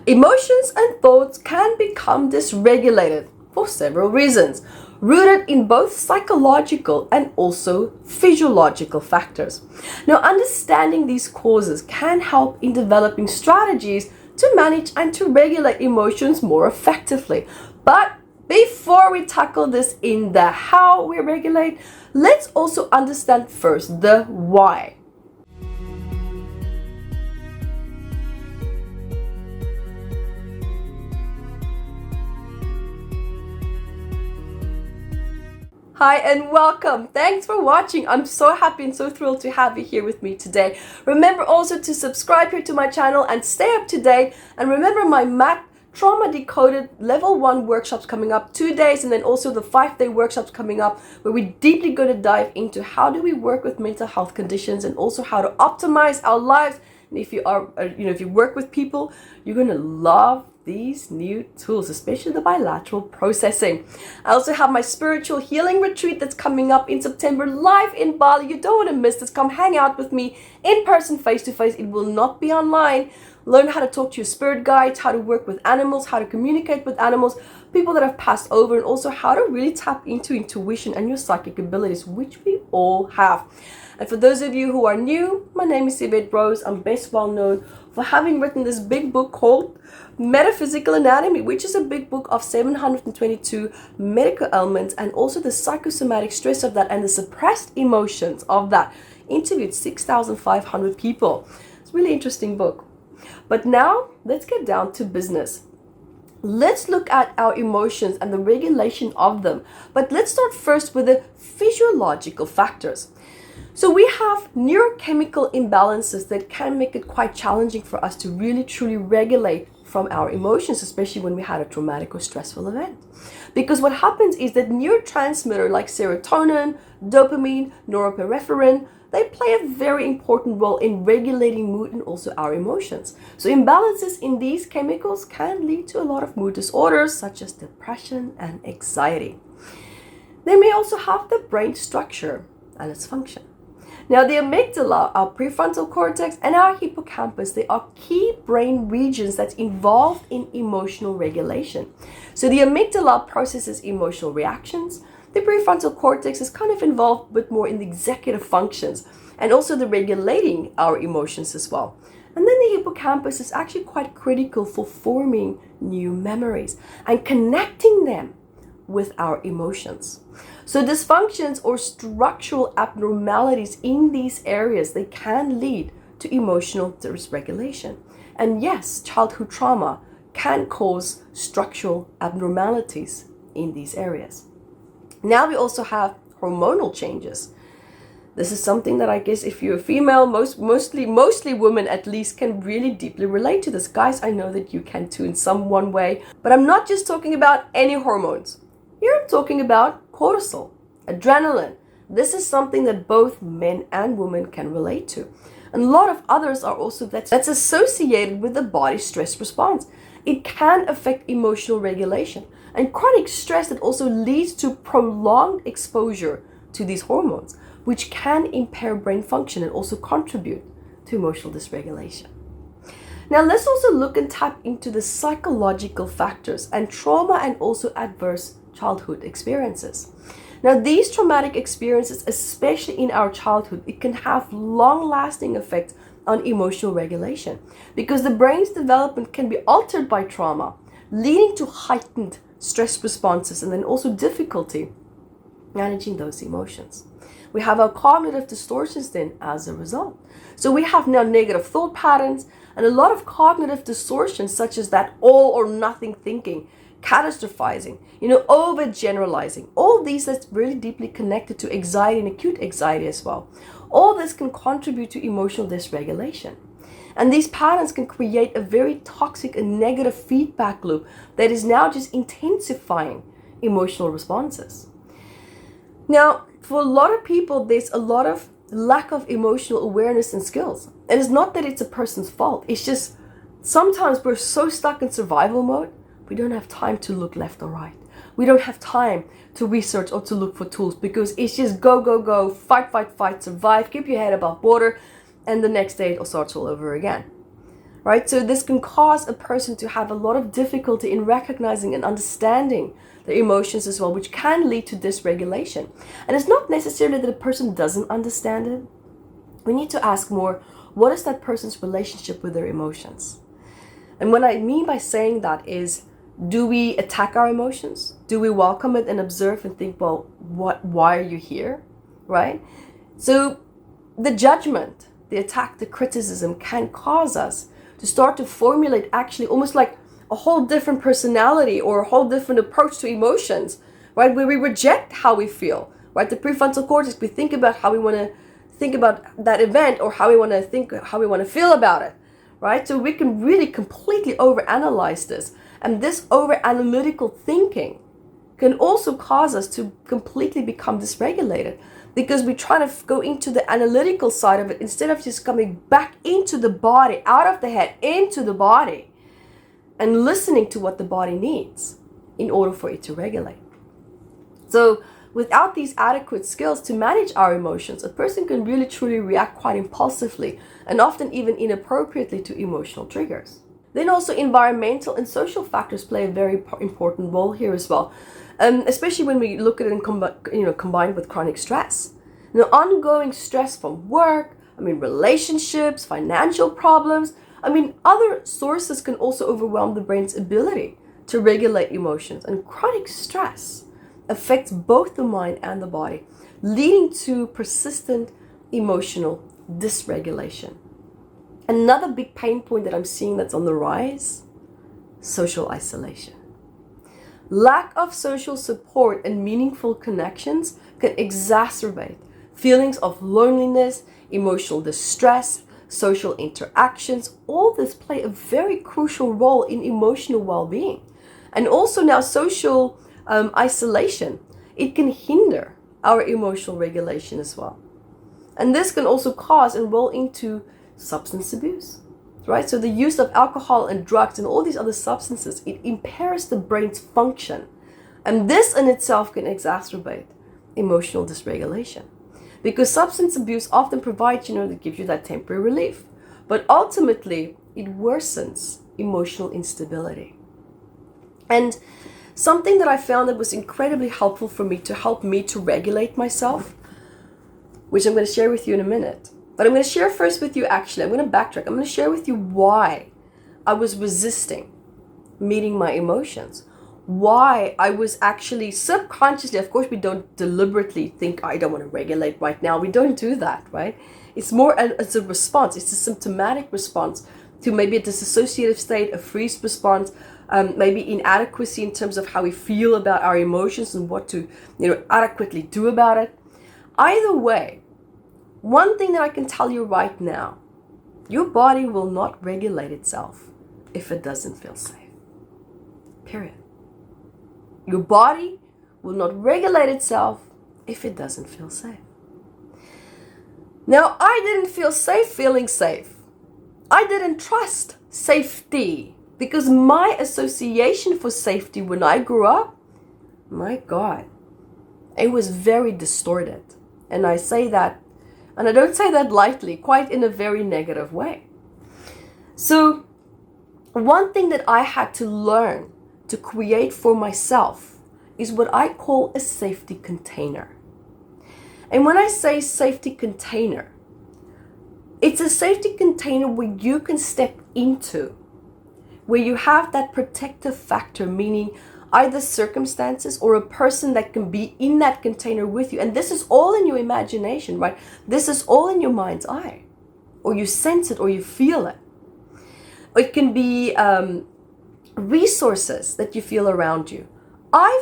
Emotions and thoughts can become dysregulated for several reasons, rooted in both psychological and also physiological factors. Now, understanding these causes can help in developing strategies to manage and to regulate emotions more effectively. But before we tackle this in the how we regulate, let's also understand first the why. Hi and welcome. Thanks for watching. I'm so happy and so thrilled to have you here with me today. Remember also to subscribe here to my channel and stay up to date. And remember my MAT Trauma Decoded Level 1 workshops coming up 2 days, and then also the 5-day workshops coming up where we're deeply going to dive into how do we work with mental health conditions and also how to optimize our lives. And if you are, if you work with people, you're going to love these new tools, especially the bilateral processing. I also have my spiritual healing retreat that's coming up in September live in Bali. You don't want to miss this. Come hang out with me in person, face to face. It will not be online. Learn how to talk to your spirit guides, how to work with animals, how to communicate with animals, people that have passed over, and also how to really tap into intuition and your psychic abilities, which we all have. And for those of you who are new, my name is Evette Rose. I'm best well known for having written this big book called Metaphysical Anatomy, which is a big book of 722 medical ailments and also the psychosomatic stress of that and the suppressed emotions of that. Interviewed 6,500 people. It's a really interesting book. But now let's get down to business. Let's look at our emotions and the regulation of them. But let's start first with the physiological factors. So we have neurochemical imbalances that can make it quite challenging for us to really truly regulate from our emotions, especially when we had a traumatic or stressful event. Because what happens is that neurotransmitter like serotonin, dopamine, norepinephrine, they play a very important role in regulating mood and also our emotions. So imbalances in these chemicals can lead to a lot of mood disorders such as depression and anxiety. They may also have the brain structure and its function. Now, the amygdala, our prefrontal cortex, and our hippocampus, they are key brain regions that's involved in emotional regulation. So the amygdala processes emotional reactions. The prefrontal cortex is kind of involved but more in the executive functions and also the regulating our emotions as well. And then the hippocampus is actually quite critical for forming new memories and connecting them with our emotions. So dysfunctions or structural abnormalities in these areas, they can lead to emotional dysregulation. And yes, childhood trauma can cause structural abnormalities in these areas. Now we also have hormonal changes. This is something that I guess if you're a female, mostly women at least, can really deeply relate to this. Guys, I know that you can too in some one way, but I'm not just talking about any hormones. Here I'm talking about cortisol, adrenaline. This is something that both men and women can relate to. And a lot of others are also that's associated with the body's stress response. It can affect emotional regulation. And chronic stress that also leads to prolonged exposure to these hormones, which can impair brain function and also contribute to emotional dysregulation. Now let's also look and tap into the psychological factors and trauma and also adverse childhood experiences. Now these traumatic experiences, especially in our childhood, it can have long-lasting effects on emotional regulation because the brain's development can be altered by trauma, leading to heightened stress responses and then also difficulty managing those emotions. We have our cognitive distortions then as a result. So we have now negative thought patterns and a lot of cognitive distortions such as that all or nothing thinking, catastrophizing, overgeneralizing. All these that's really deeply connected to anxiety and acute anxiety as well. All this can contribute to emotional dysregulation. And these patterns can create a very toxic and negative feedback loop that is now just intensifying emotional responses. Now, for a lot of people, there's a lot of lack of emotional awareness and skills. And it's not that it's a person's fault. It's just sometimes we're so stuck in survival mode, we don't have time to look left or right. We don't have time to research or to look for tools because it's just go, go, go, fight, survive, keep your head above water, and the next day it starts all over again. right? So this can cause a person to have a lot of difficulty in recognizing and understanding their emotions as well, which can lead to dysregulation. And it's not necessarily that a person doesn't understand it. We need to ask more, what is that person's relationship with their emotions? And what I mean by saying that is, do we attack our emotions? Do we welcome it and observe and think, well, why are you here, right? So the judgment, the attack, the criticism can cause us to start to formulate actually almost like a whole different personality or a whole different approach to emotions, right? Where we reject how we feel, right? The prefrontal cortex, we think about how we want to think about that event or how we want to think, how we want to feel about it, right? So we can really completely overanalyze this. And this over-analytical thinking can also cause us to completely become dysregulated, because we try to go into the analytical side of it instead of just coming back into the body, out of the head, into the body, and listening to what the body needs in order for it to regulate. So without these adequate skills to manage our emotions, a person can really truly react quite impulsively and often even inappropriately to emotional triggers. Then also environmental and social factors play a very important role here as well, especially when we look at it combined with chronic stress. Ongoing stress from work, relationships, financial problems, other sources can also overwhelm the brain's ability to regulate emotions. And chronic stress affects both the mind and the body, leading to persistent emotional dysregulation. Another big pain point that I'm seeing that's on the rise, social isolation. Lack of social support and meaningful connections can exacerbate feelings of loneliness, emotional distress, social interactions. All this play a very crucial role in emotional well-being. And also now social isolation, it can hinder our emotional regulation as well. And this can also cause and roll into substance abuse, right? So the use of alcohol and drugs and all these other substances, it impairs the brain's function. And this in itself can exacerbate emotional dysregulation. Because substance abuse often provides, that gives you that temporary relief. But ultimately, it worsens emotional instability. And something that I found that was incredibly helpful for me to help me to regulate myself, which I'm going to share with you in a minute. But I'm going to share first with you, actually, I'm going to backtrack. I'm going to share with you why I was resisting meeting my emotions. Why I was actually subconsciously, of course, we don't deliberately think, I don't want to regulate right now. We don't do that, right? It's more as a response. It's a symptomatic response to maybe a dissociative state, a freeze response, maybe inadequacy in terms of how we feel about our emotions and what to, adequately do about it. Either way, one thing that I can tell you right now, your body will not regulate itself if it doesn't feel safe. Period. Your body will not regulate itself if it doesn't feel safe. Now, I didn't feel safe feeling safe. I didn't trust safety because my association for safety when I grew up, my God, it was very distorted. And I say that, and I don't say that lightly, quite in a very negative way. So one thing that I had to learn to create for myself is what I call a safety container. And when I say safety container, it's a safety container where you can step into, where you have that protective factor, meaning either circumstances or a person that can be in that container with you. And this is all in your imagination, right? This is all in your mind's eye, or you sense it or you feel it. It can be resources that you feel around you.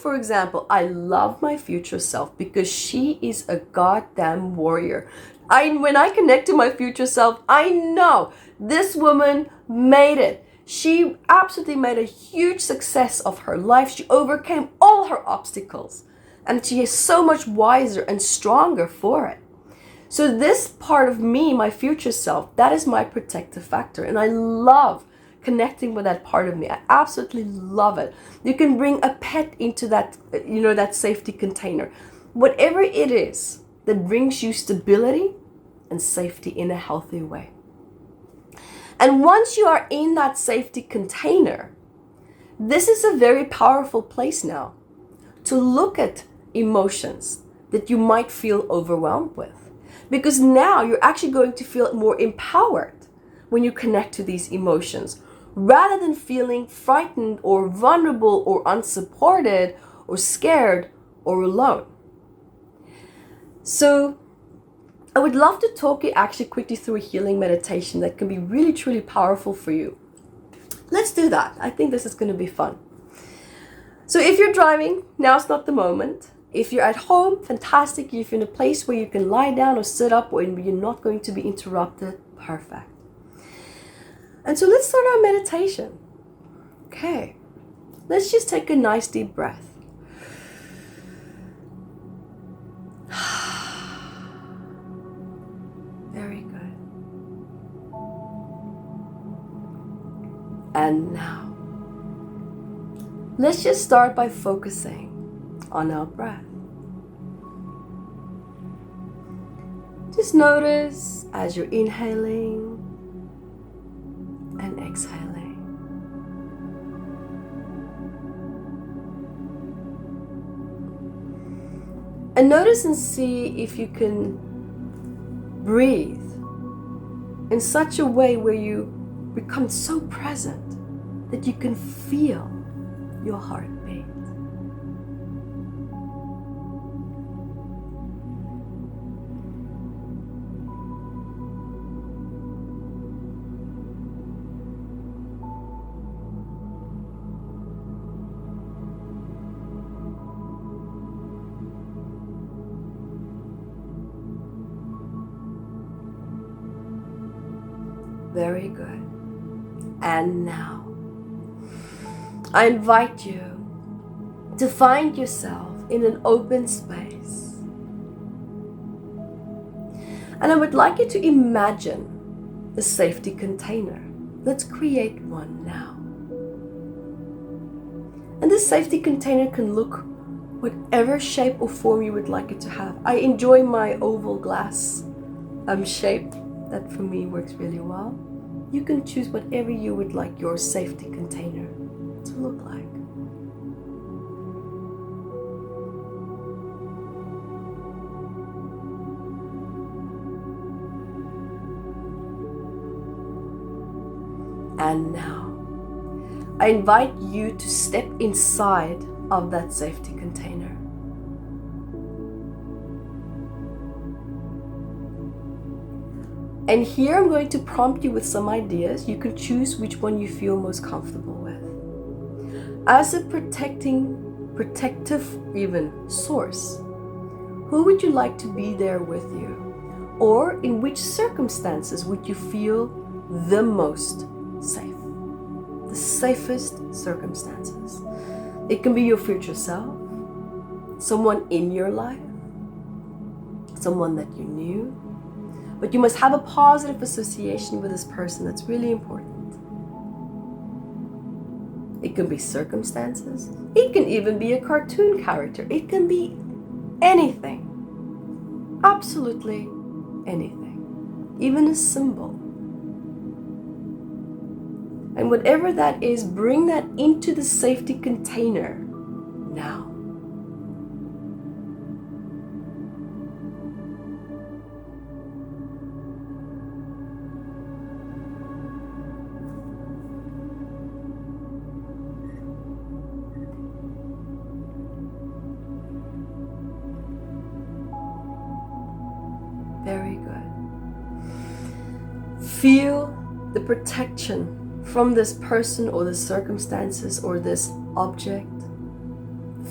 For example, I love my future self because she is a goddamn warrior. When I connect to my future self, I know this woman made it. She absolutely made a huge success of her life. She overcame all her obstacles. And she is so much wiser and stronger for it. So this part of me, my future self, that is my protective factor. And I love connecting with that part of me. I absolutely love it. You can bring a pet into that, that safety container. Whatever it is that brings you stability and safety in a healthy way. And once you are in that safety container, this is a very powerful place now to look at emotions that you might feel overwhelmed with. Because now you're actually going to feel more empowered when you connect to these emotions, rather than feeling frightened or vulnerable or unsupported or scared or alone. So I would love to talk you actually quickly through a healing meditation that can be really, truly powerful for you. Let's do that. I think this is going to be fun. So if you're driving, now's not the moment. If you're at home, fantastic. If you're in a place where you can lie down or sit up or you're not going to be interrupted, perfect. And so let's start our meditation. Okay. Let's just take a nice deep breath. Very good. And now, let's just start by focusing on our breath. Just notice as you're inhaling and exhaling. And notice and see if you can breathe in such a way where you become so present that you can feel your heartbeat. Very good. And now, I invite you to find yourself in an open space. And I would like you to imagine a safety container. Let's create one now. And this safety container can look whatever shape or form you would like it to have. I enjoy my oval glass shape. That for me works really well. You can choose whatever you would like your safety container to look like. And now, I invite you to step inside of that safety container. And here I'm going to prompt you with some ideas. You can choose which one you feel most comfortable with. As a protective even source, who would you like to be there with you? Or in which circumstances would you feel the most safe? The safest circumstances. It can be your future self, someone in your life, someone that you knew. But you must have a positive association with this person. That's really important. It can be circumstances. It can even be a cartoon character. It can be anything. Absolutely anything. Even a symbol. And whatever that is, bring that into the safety container now. Very good. Feel the protection from this person or the circumstances or this object.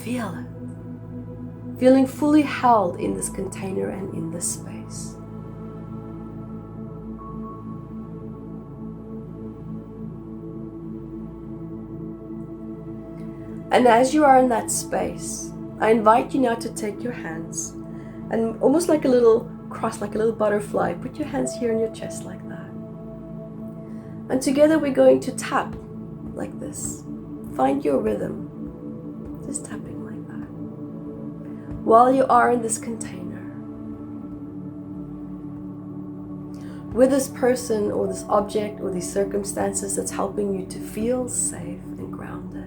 Feel it. Feeling fully held in this container and in this space. And as you are in that space, I invite you now to take your hands and almost like a little cross, like a little butterfly, put your hands here on your chest like that. And together we're going to tap like this. Find your rhythm. Just tapping like that. While you are in this container. with this person or this object or these circumstances that's helping you to feel safe and grounded.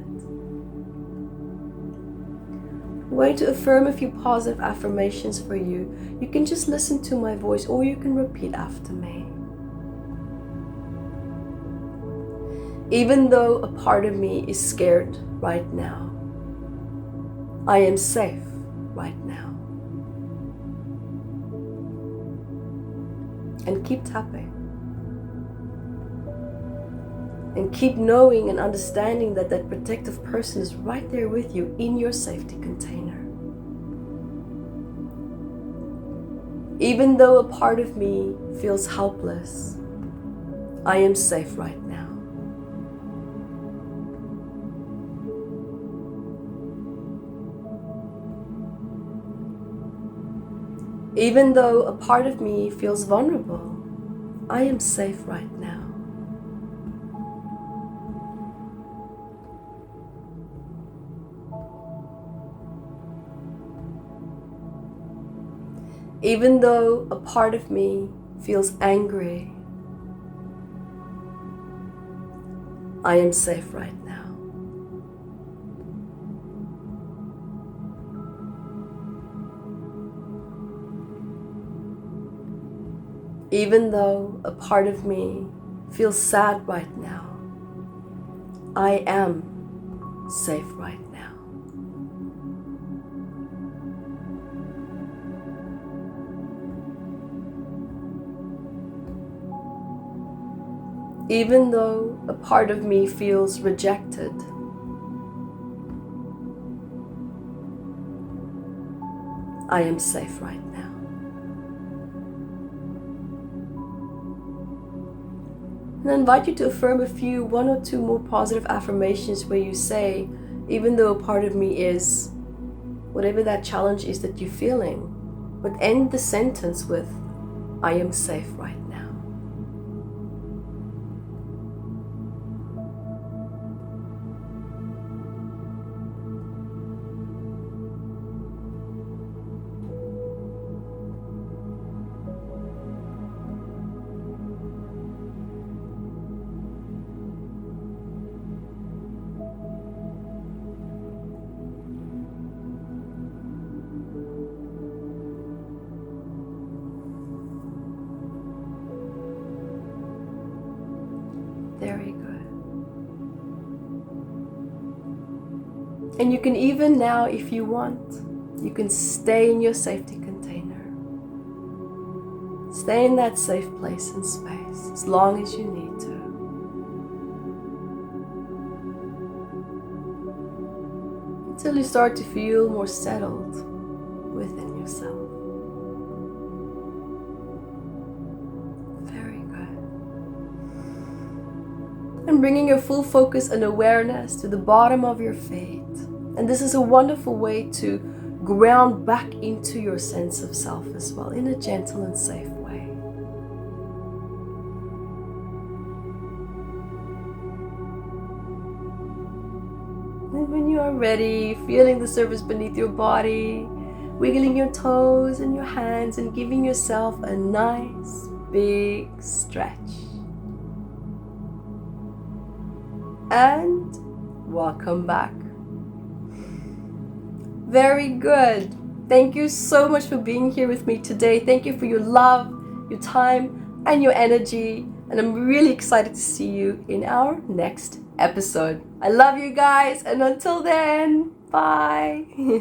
I'm going to affirm a few positive affirmations for you. You can just listen to my voice or you can repeat after me. Even though a part of me is scared right now, I am safe right now. And keep tapping. And keep knowing and understanding that that protective person is right there with you in your safety container. Even though a part of me feels helpless, I am safe right now. Even though a part of me feels vulnerable, I am safe right now. Even though a part of me feels angry, I am safe right now. Even though a part of me feels sad right now, I am safe right now. Even though a part of me feels rejected, I am safe right now. And I invite you to affirm one or two more positive affirmations where you say, even though a part of me is, whatever that challenge is that you're feeling, but end the sentence with, I am safe right now. Very good. And you can even now, if you want, you can stay in your safety container. Stay in that safe place and space as long as you need to. Until you start to feel more settled within yourself. And bringing your full focus and awareness to the bottom of your feet. And this is a wonderful way to ground back into your sense of self as well, in a gentle and safe way. And when you are ready, feeling the surface beneath your body, wiggling your toes and your hands and giving yourself a nice big stretch. And welcome back. Very good. Thank you so much for being here with me today. Thank you for your love, your time, and your energy. And I'm really excited to see you in our next episode. I love you guys. And until then, bye.